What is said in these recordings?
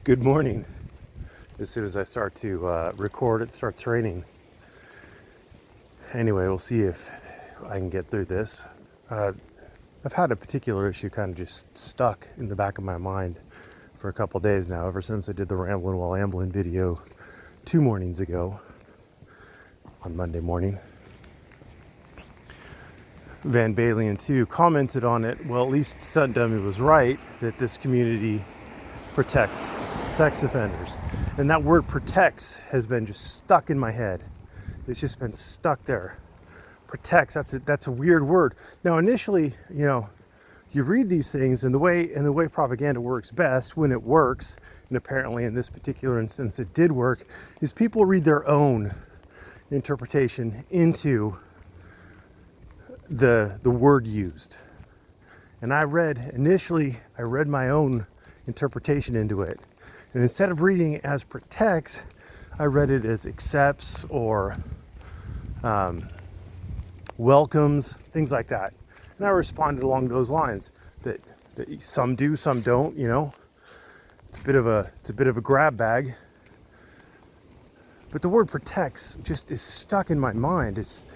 Good morning. As soon as I start to record, it starts raining. Anyway, we'll see if I can get through this. I've had a particular issue kind of just stuck in the back of my mind for a couple days now, ever since I did the Ramblin' While Amblin' video 2 mornings ago on Monday morning. Van Balen too commented on it. Well, at least Stunt Dummy was right that this community protects sex offenders. And that word protects has been just stuck in my head. It's just been stuck there. Protects, that's a weird word. Now initially, you read these things and the way propaganda works best, when it works, and apparently in this particular instance it did work, is people read their own interpretation into the word used. And I read my own interpretation into it. And instead of reading it as protects, I read it as accepts or welcomes, things like that. And I responded along those lines that some do, some don't, It's a bit of a grab bag. But the word protects just is stuck in my mind. It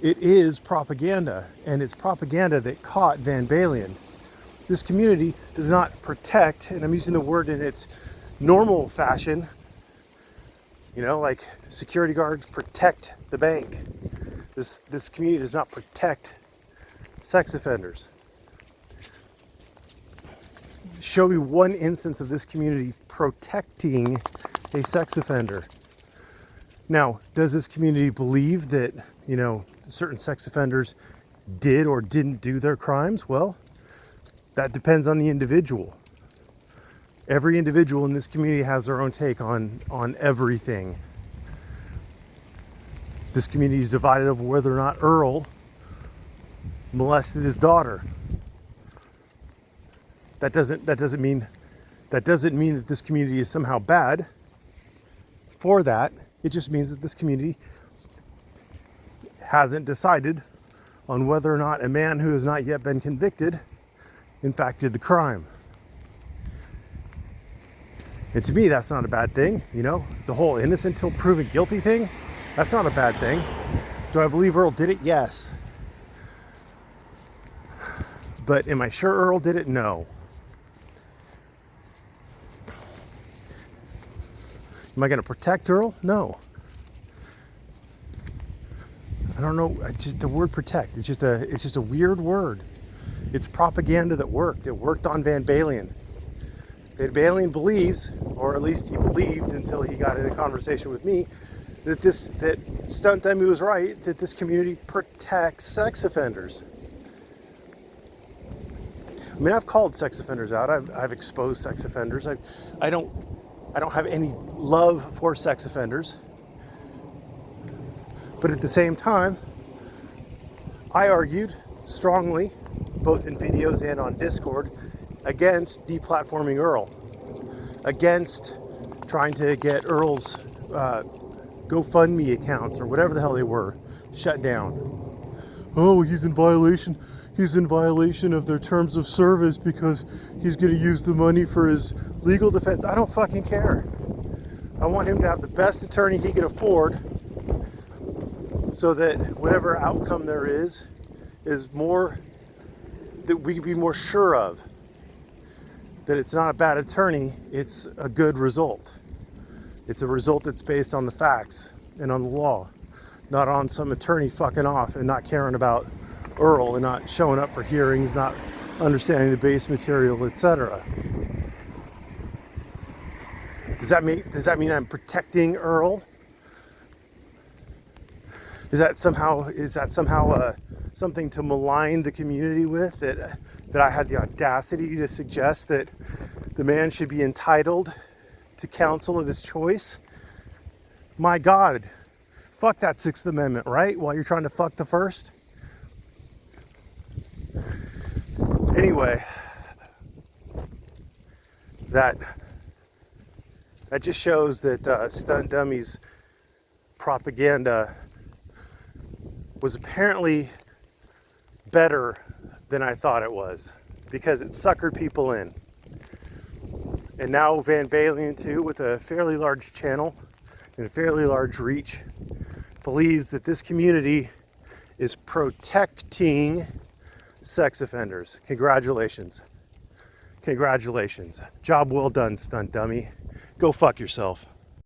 is propaganda, and it's propaganda that caught Van Balen. This community does not protect, and I'm using the word in its normal fashion, like security guards protect the bank. This community does not protect sex offenders. Show me one instance of this community protecting a sex offender. Now, does this community believe that, certain sex offenders did or didn't do their crimes? Well, that depends on the individual. Every individual in this community has their own take on everything. This community is divided over whether or not Earl molested his daughter. That doesn't mean that this community is somehow bad for that. It just means that this community hasn't decided on whether or not a man who has not yet been convicted in fact did the crime. And to me, that's not a bad thing. The whole innocent till proven guilty thing, that's not a bad thing. Do I believe Earl did it? Yes. But am I sure Earl did it? No. Am I going to protect Earl? No. I don't know. Just the word protect. It's just a weird word. It's propaganda that worked. It worked on Van Balen. Van Balen believes, or at least he believed until he got in a conversation with me, that Stunt Dummy was right, that this community protects sex offenders. I mean, I've called sex offenders out. I've exposed sex offenders. I don't have any love for sex offenders. But at the same time, I argued strongly, both in videos and on Discord, against deplatforming Earl, against trying to get Earl's GoFundMe accounts or whatever the hell they were shut down. Oh, he's in violation of their terms of service because he's going to use the money for his legal defense. I don't fucking care. I want him to have the best attorney he can afford so that whatever outcome there is more, that we can be more sure of. That it's not a bad attorney, it's a good result. It's a result that's based on the facts and on the law, not on some attorney fucking off and not caring about Earl and not showing up for hearings, not understanding the base material, etc. Does that mean I'm protecting Earl? Is that somehow something to malign the community with? That I had the audacity to suggest that the man should be entitled to counsel of his choice? My God, fuck that Sixth Amendment, right? While you're trying to fuck the First. Anyway, that just shows that Stunt Dummy's propaganda was apparently better than I thought it was, because it suckered people in. And now Van Balen, too, with a fairly large channel and a fairly large reach, believes that this community is protecting sex offenders. Congratulations. Congratulations. Job well done, stunt dummy. Go fuck yourself.